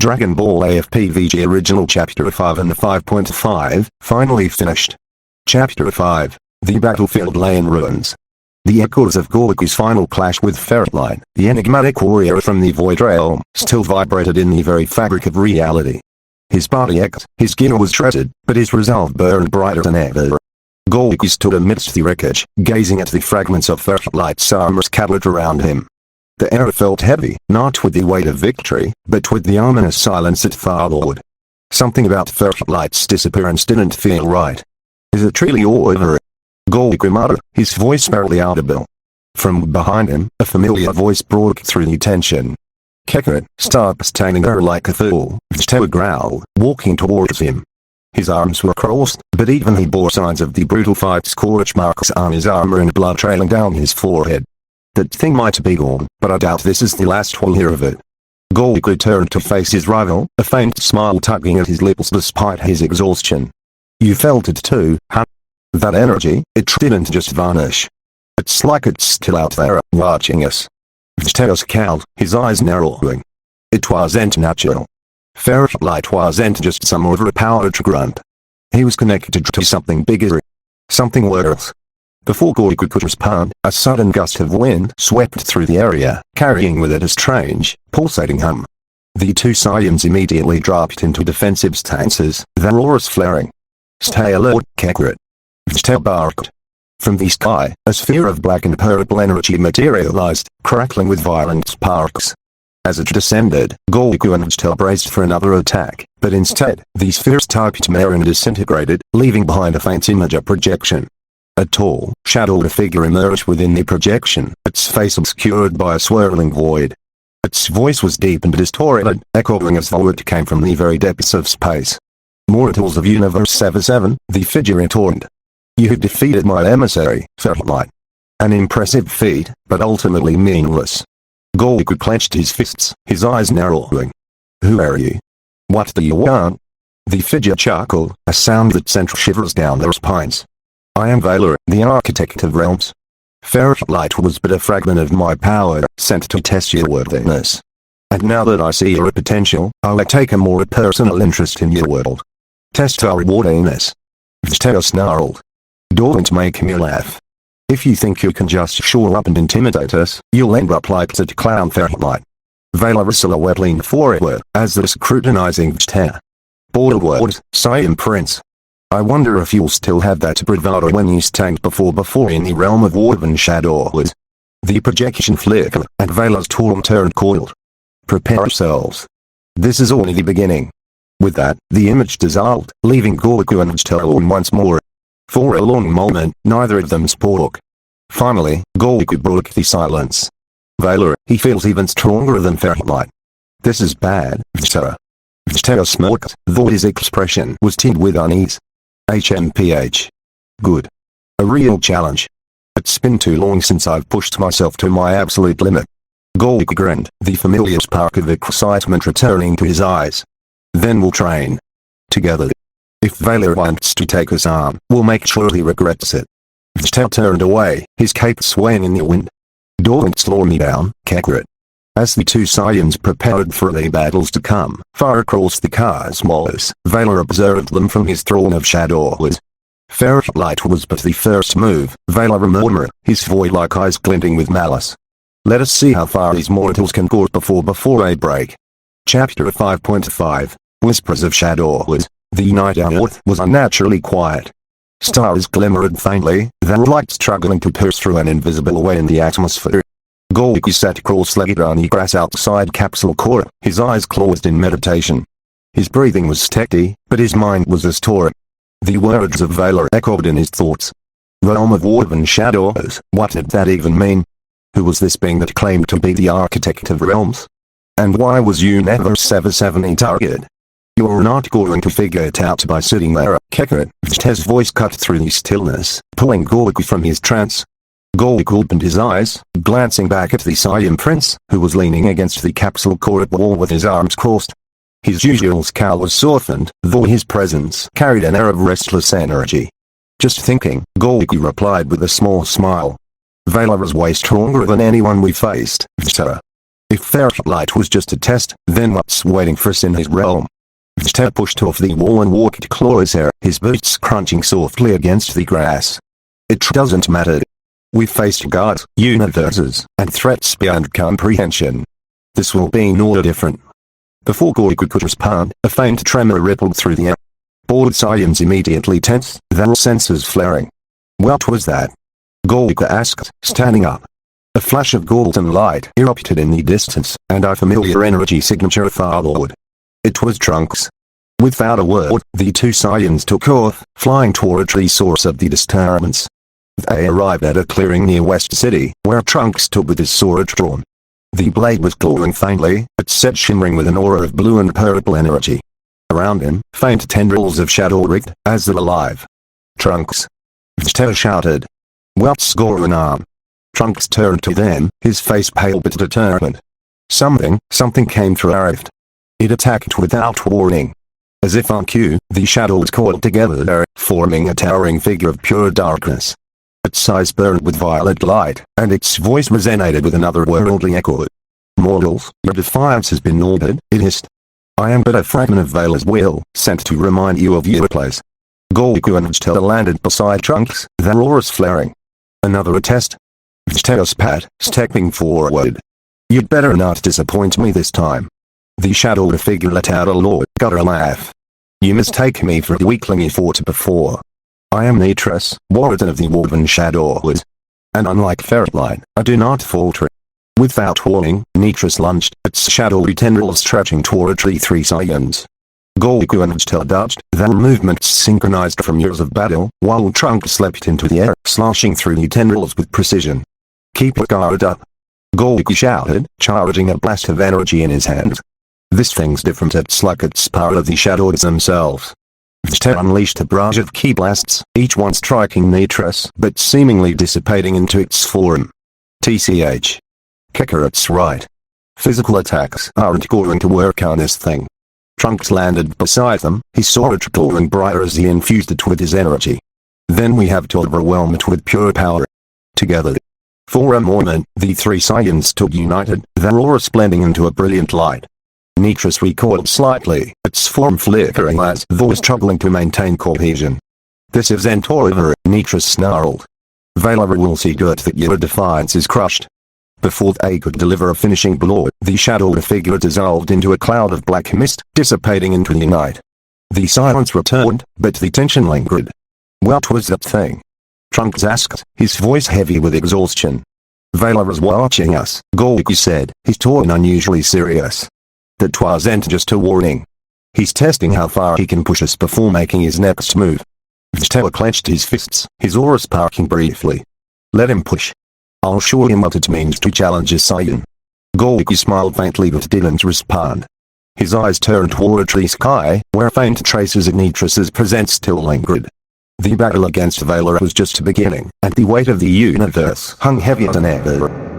Dragon Ball AF PVG Original Chapter 5 and 5.5, finally finished. Chapter 5, the battlefield lay in ruins. The echoes of Goku's final clash with Ferrite, the enigmatic warrior from the Void Realm, still vibrated in the very fabric of reality. His body ached, his gear was shredded, but his resolve burned brighter than ever. Goku stood amidst the wreckage, gazing at the fragments of Ferrite's armor scattered around him. The air felt heavy, not with the weight of victory, but with the ominous silence it followed. Something about Ferrite's disappearance didn't feel right. Is it really over? Goku muttered, his voice barely audible. From behind him, a familiar voice broke through the tension. "Kakarot, stop standing there like a fool," Vegeta growled, walking towards him. His arms were crossed, but even he bore signs of the brutal fight scorch marks on his armor and blood trailing down his forehead. That thing might be gone, but I doubt this is the last we'll hear of it. Goku turned to face his rival, a faint smile tugging at his lips despite his exhaustion. "You felt it too, huh? That energy, it didn't just vanish. It's like it's still out there, watching us." Vegeta scowled, his eyes narrowing. It wasn't natural. Ferrite wasn't just some overpowered grunt. He was connected to something bigger. Something worse. Before Goku could respond, a sudden gust of wind swept through the area, carrying with it a strange, pulsating hum. The two Saiyans immediately dropped into defensive stances, their auras flaring. "Stay alert, Kakarot," Vegeta barked. From the sky, a sphere of black and purple energy materialized, crackling with violent sparks. As it descended, Goku and Vegeta braced for another attack, but instead, the sphere's typed Marin disintegrated, leaving behind a faint image of projection. A tall, shadowed figure emerged within the projection, its face obscured by a swirling void. Its voice was deep and distorted, echoing as though it came from the very depths of space. "Mortals of Universe 77, the figure retorted. You have defeated my emissary, Ferrite. An impressive feat, but ultimately meaningless." Goku clenched his fists, his eyes narrowing. "Who are you? What do you want?" The figure chuckled, a sound that sent shivers down their spines. "I am Valor, the architect of realms. Ferrite was but a fragment of my power, sent to test your worthiness. And now that I see your potential, I will take a more personal interest in your world. Test our worthiness." Vegeta snarled. "Don't make me laugh. If you think you can just show up and intimidate us, you'll end up like that clown Ferrite." Valor's silhouette leaned forward, as though scrutinizing Vegeta. "Bold words, Saiyan Prince. I wonder if you'll still have that bravado when you stand before in the realm of woven shadows." The projection flickered, and Valor's torn turned coiled. "Prepare yourselves. This is only the beginning." With that, the image dissolved, leaving Goku and Vegeta alone once more. For a long moment, neither of them spoke. Finally, Goku broke the silence. "Valor, he feels even stronger than Ferrite. This is bad, Vegeta." Vegeta smirked, though his expression was tinged with unease. "HMPH. Good. A real challenge. It's been too long since I've pushed myself to my absolute limit." Goku grinned, the familiar spark of excitement returning to his eyes. "Then we'll train together. If Valor wants to take us on, we'll make sure he regrets it." Vegeta turned away, his cape swaying in the wind. "Don't slow me down, Kakarot." As the two Saiyans prepared for the battles to come, far across the cosmos, Valor observed them from his throne of shadows. Ferrite was but the first move, Valor murmured, his void-like eyes glinting with malice. "Let us see how far these mortals can go before they break." Chapter 5.5, Whispers of Shadows. The night on Earth was unnaturally quiet. Stars glimmered faintly, their light struggling to pierce through an invisible way in the atmosphere. Goku sat cross-legged on the grass outside Capsule Corp, his eyes closed in meditation. His breathing was steady, but his mind was astir. The words of Valor echoed in his thoughts. Realm of woven shadows, what did that even mean? Who was this being that claimed to be the architect of realms? And why was Universe 77 a target? "You're not going to figure it out by sitting there, Kakarot." Vegeta's voice cut through the stillness, pulling Goku from his trance. Goku opened his eyes, glancing back at the Saiyan Prince, who was leaning against the Capsule Corp wall with his arms crossed. His usual scowl was softened, though his presence carried an air of restless energy. "Just thinking," Goku replied with a small smile. "Valor is way stronger than anyone we faced, Vegeta. If Ferret Light was just a test, then what's waiting for us in his realm? Vegeta pushed off the wall and walked closer, his boots crunching softly against the grass. It doesn't matter. We've faced gods, universes, and threats beyond comprehension. This will be no different. Before Goku could respond, a faint tremor rippled through the air. Bored Saiyans immediately tensed, their senses flaring. What was that? Goku asked, standing up. A flash of golden light erupted in the distance, and a familiar energy signature followed. It was Trunks. Without a word, the two Saiyans took off, flying towards the source of the disturbance. They arrived at a clearing near West City, where Trunks stood with his sword drawn. The blade was glowing faintly, its set shimmering with an aura of blue and purple energy. Around him, faint tendrils of shadow writhed, as if alive. Trunks! Vegeta shouted. What's going on? Trunks turned to them, his face pale but determined. Something came through our rift. It attacked without warning. As if on cue, the shadows coiled together, forming a towering figure of pure darkness. Its eyes burned with violet light, and its voice resonated with another worldly echo. Mortals, your defiance has been ordered, it hissed. I am but a fragment of Vela's will, sent to remind you of your place. Goku and Vegeta landed beside Trunks, their auras flaring. Another test? Vegeta spat, stepping forward. You'd better not disappoint me this time. The shadow figure let out a low, gutter laugh. You mistake me for the weakling you fought before. I am Nitros, warden of the Woven Shadows. And unlike Ferret Light, I do not falter. Without warning, Nitros lunged, its shadowy tendrils stretching toward the three Saiyans. Goku and Vegeta dodged, their movements synchronized from years of battle, while Trunks leapt into the air, slashing through the tendrils with precision. Keep your guard up. Goku shouted, charging a blast of energy in his hands. This thing's different, it's like it's part of the shadows themselves. Vegeta unleashed a barrage of ki blasts, each one striking Nitros but seemingly dissipating into its form. TCH. Kakarot's right. Physical attacks aren't going to work on this thing. Trunks landed beside them, his sword glowing brighter as he infused it with his energy. Then we have to overwhelm it with pure power. Together. For a moment, the three Saiyans stood united, their auras blending into a brilliant light. Nitros recoiled slightly, its form flickering as though struggling to maintain cohesion. This isn't over, Nitros snarled. Vela will see to it that your defiance is crushed. Before they could deliver a finishing blow, the shadow figure dissolved into a cloud of black mist, dissipating into the night. The silence returned, but the tension lingered. What was that thing? Trunks asked, his voice heavy with exhaustion. Vela is watching us, Goku said, his tone unusually serious. That wasn't just a warning. He's testing how far he can push us before making his next move. Vegeta clenched his fists, his aura sparking briefly. Let him push. I'll show him what it means to challenge a Saiyan. Goku smiled faintly but didn't respond. His eyes turned toward the sky, where faint traces of Nitros's presence still lingered. The battle against Vela was just beginning, and the weight of the universe hung heavier than ever.